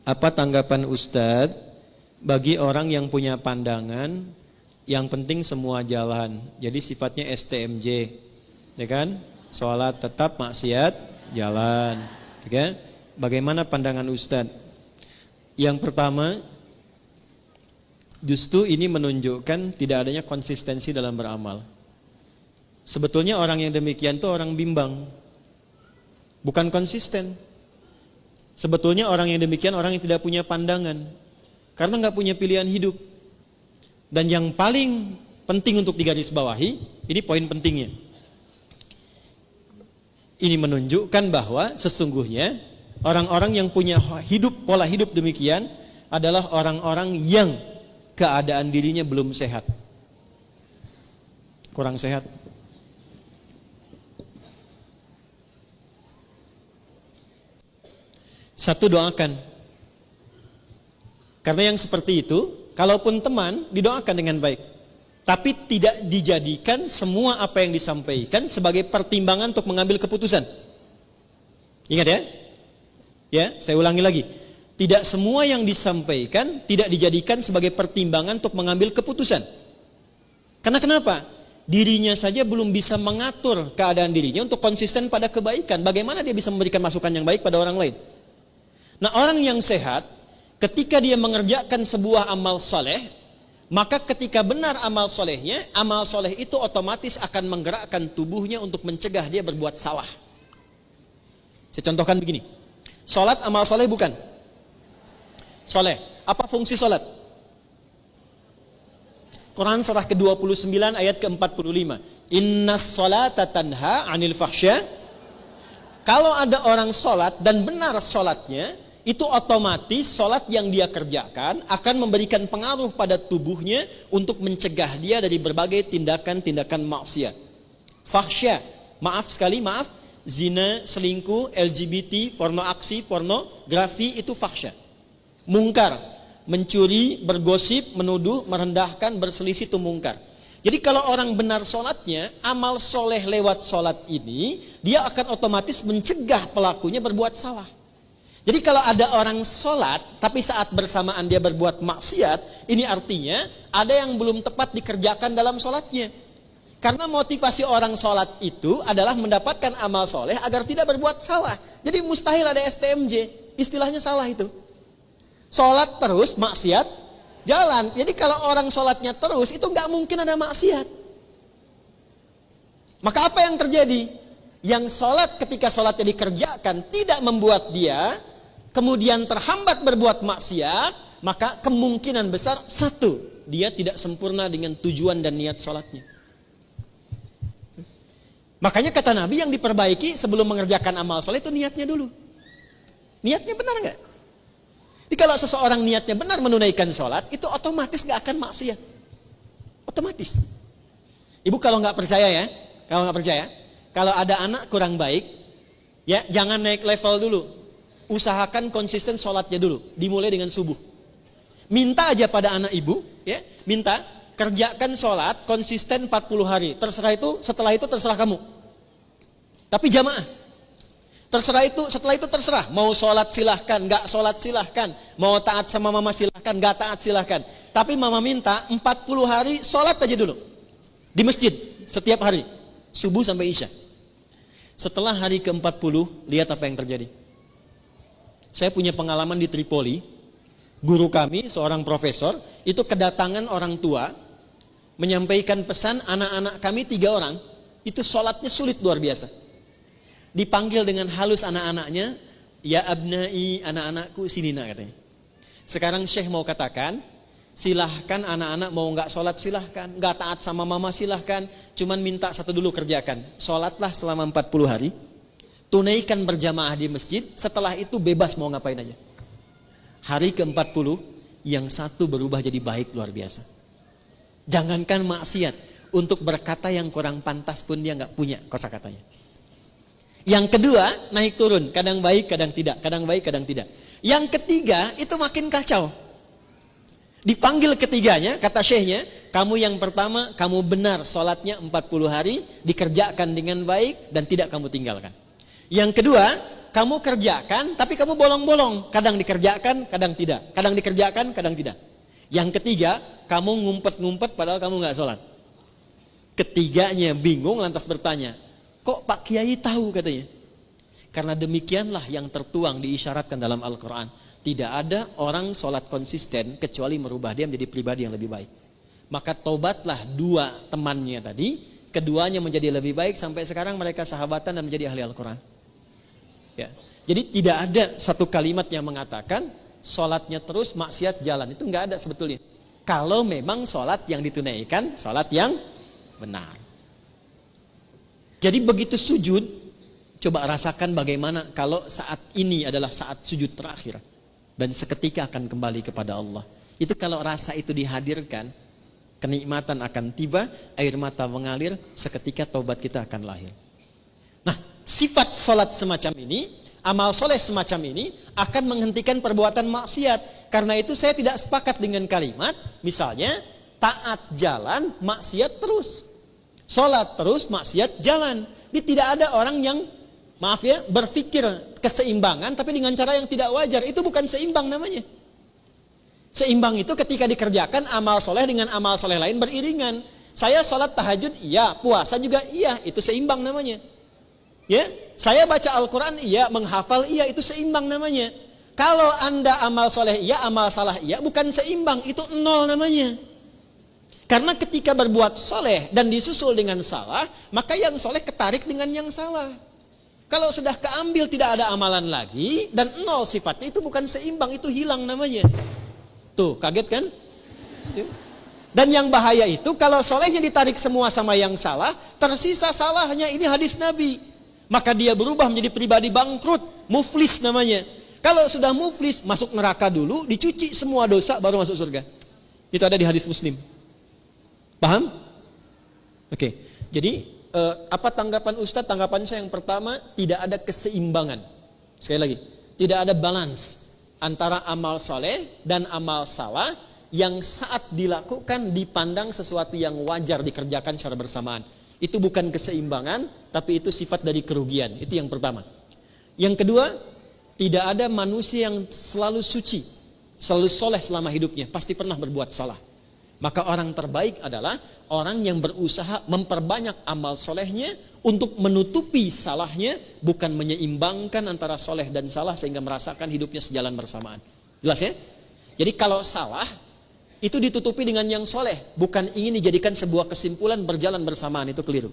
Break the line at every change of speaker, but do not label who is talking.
Apa tanggapan Ustadz bagi orang yang punya pandangan yang penting semua jalan, jadi sifatnya STMJ, ya kan? Sholat tetap, maksiat jalan, ya kan? Bagaimana pandangan Ustadz? Yang pertama, justru ini menunjukkan tidak adanya konsistensi dalam beramal. Sebetulnya orang yang demikian itu orang bimbang, bukan konsisten. Sebetulnya orang yang demikian orang yang tidak punya pandangan, karena nggak punya pilihan hidup. Dan yang paling penting untuk digarisbawahi, ini poin pentingnya. Ini menunjukkan bahwa sesungguhnya orang-orang yang punya pola hidup demikian adalah orang-orang yang keadaan dirinya belum sehat, kurang sehat. Satu, doakan. Karena yang seperti itu, kalaupun teman, didoakan dengan baik. Tapi tidak dijadikan semua apa yang disampaikan sebagai pertimbangan untuk mengambil keputusan. Ingat ya? Ya, saya ulangi lagi. Tidak semua yang disampaikan tidak dijadikan sebagai pertimbangan untuk mengambil keputusan. Karena kenapa? Dirinya saja belum bisa mengatur keadaan dirinya untuk konsisten pada kebaikan. Bagaimana dia bisa memberikan masukan yang baik pada orang lain? Nah, orang yang sehat, ketika dia mengerjakan sebuah amal soleh, maka ketika benar amal solehnya, amal soleh itu otomatis akan menggerakkan tubuhnya untuk mencegah dia berbuat salah. Saya contohkan begini. Sholat amal soleh bukan? Soleh. Apa fungsi sholat? Quran surah ke-29 ayat ke-45. Innas sholata tanha anil fahsya. Kalau ada orang sholat dan benar sholatnya, itu otomatis sholat yang dia kerjakan akan memberikan pengaruh pada tubuhnya untuk mencegah dia dari berbagai tindakan-tindakan maksiat. Fahsya, maaf, zina, selingkuh, LGBT, pornografi itu fahsya. Mungkar, mencuri, bergosip, menuduh, merendahkan, berselisih itu mungkar. Jadi kalau orang benar sholatnya, amal soleh lewat sholat ini, dia akan otomatis mencegah pelakunya berbuat salah. Jadi kalau ada orang sholat, tapi saat bersamaan dia berbuat maksiat, ini artinya ada yang belum tepat dikerjakan dalam sholatnya. Karena motivasi orang sholat itu adalah mendapatkan amal soleh agar tidak berbuat salah. Jadi mustahil ada STMJ, istilahnya salah itu. Sholat terus, maksiat jalan. Jadi kalau orang sholatnya terus, itu nggak mungkin ada maksiat. Maka apa yang terjadi? Yang sholat ketika sholatnya dikerjakan tidak membuat dia kemudian terhambat berbuat maksiat, maka kemungkinan besar satu, dia tidak sempurna dengan tujuan dan niat sholatnya. Makanya kata Nabi yang diperbaiki sebelum mengerjakan amal soleh itu niatnya dulu. Niatnya benar nggak? Jadi kalau seseorang niatnya benar menunaikan sholat, itu otomatis nggak akan maksiat. Otomatis. Ibu kalau nggak percaya ya, kalau ada anak kurang baik, ya jangan naik level dulu. Usahakan konsisten sholatnya dulu, dimulai dengan subuh. Minta aja pada anak ibu, ya, minta kerjakan sholat konsisten 40 hari. Setelah itu terserah kamu. Tapi jamaah. Setelah itu terserah. Mau sholat silahkan, nggak sholat silahkan. Mau taat sama mama silahkan, nggak taat silahkan. Tapi mama minta 40 hari sholat aja dulu. Di masjid, setiap hari. Subuh sampai isya. Setelah hari ke-40, lihat apa yang terjadi. Saya punya pengalaman di Tripoli. Guru kami, seorang profesor, itu kedatangan orang tua, menyampaikan pesan anak-anak kami 3 orang, itu sholatnya sulit luar biasa. Dipanggil dengan halus anak-anaknya, ya abnai, anak-anakku sini nak katanya. Sekarang Syekh mau katakan, silahkan anak-anak mau nggak sholat silahkan, nggak taat sama mama silahkan, cuman minta satu dulu kerjakan, sholatlah selama 40 hari, tunaikan berjamaah di masjid, setelah itu bebas mau ngapain aja. Hari ke-40, yang satu berubah jadi baik luar biasa. Jangankan maksiat, untuk berkata yang kurang pantas pun dia nggak punya kosakatanya. Yang kedua, naik turun, kadang baik, kadang tidak, kadang baik, kadang tidak. Yang ketiga, itu makin kacau. Dipanggil ketiganya, kata syekhnya, kamu yang pertama, kamu benar sholatnya 40 hari, dikerjakan dengan baik, dan tidak kamu tinggalkan. Yang kedua, kamu kerjakan, tapi kamu bolong-bolong. Kadang dikerjakan, kadang tidak. Kadang dikerjakan, kadang tidak. Yang ketiga, kamu ngumpet-ngumpet padahal kamu nggak sholat. Ketiganya bingung lantas bertanya, kok Pak Kiai tahu katanya? Karena demikianlah yang tertuang diisyaratkan dalam Al-Quran. Tidak ada orang sholat konsisten kecuali merubah dia menjadi pribadi yang lebih baik. Maka tobatlah dua temannya tadi, keduanya menjadi lebih baik sampai sekarang mereka sahabatan dan menjadi ahli Al-Quran. Ya. Jadi tidak ada satu kalimat yang mengatakan sholatnya terus maksiat jalan, itu nggak ada sebetulnya. Kalau memang sholat yang ditunaikan sholat yang benar. Jadi begitu sujud, coba rasakan bagaimana kalau saat ini adalah saat sujud terakhir dan seketika akan kembali kepada Allah. Itu kalau rasa itu dihadirkan, kenikmatan akan tiba, air mata mengalir, seketika taubat kita akan lahir. Nah, sifat sholat semacam ini, amal soleh semacam ini akan menghentikan perbuatan maksiat. Karena itu saya tidak sepakat dengan kalimat, misalnya taat jalan, maksiat terus. Sholat terus, maksiat jalan. Ini tidak ada orang yang, maaf ya, berpikir keseimbangan tapi dengan cara yang tidak wajar. Itu bukan seimbang namanya. Seimbang itu ketika dikerjakan amal soleh dengan amal soleh lain beriringan. Saya sholat tahajud, iya. Puasa juga, iya. Itu seimbang namanya. Ya, saya baca Al-Quran, iya. Menghafal, iya. Itu seimbang namanya. Kalau Anda amal soleh, iya. Amal salah, iya. Bukan seimbang. Itu nol namanya. Karena ketika berbuat soleh dan disusul dengan salah, maka yang soleh ketarik dengan yang salah. Kalau sudah keambil tidak ada amalan lagi dan nol sifatnya, itu bukan seimbang, itu hilang namanya. Tuh, kaget kan? Dan yang bahaya itu kalau solehnya ditarik semua sama yang salah, tersisa salahnya. Ini hadis Nabi. Maka dia berubah menjadi pribadi bangkrut, muflis namanya. Kalau sudah muflis, masuk neraka dulu, dicuci semua dosa baru masuk surga. Itu ada di hadis Muslim. Paham? Oke. Jadi apa tanggapan Ustadz? Tanggapan saya yang pertama, tidak ada keseimbangan. Sekali lagi, tidak ada balance antara amal soleh dan amal salah yang saat dilakukan dipandang sesuatu yang wajar dikerjakan secara bersamaan. Itu bukan keseimbangan, tapi itu sifat dari kerugian. Itu yang pertama. Yang kedua, tidak ada manusia yang selalu suci, selalu soleh selama hidupnya. Pasti pernah berbuat salah. Maka orang terbaik adalah orang yang berusaha memperbanyak amal solehnya untuk menutupi salahnya, bukan menyeimbangkan antara soleh dan salah sehingga merasakan hidupnya sejalan bersamaan. Jelas ya? Jadi kalau salah itu ditutupi dengan yang soleh, bukan ingin dijadikan sebuah kesimpulan berjalan bersamaan, itu keliru.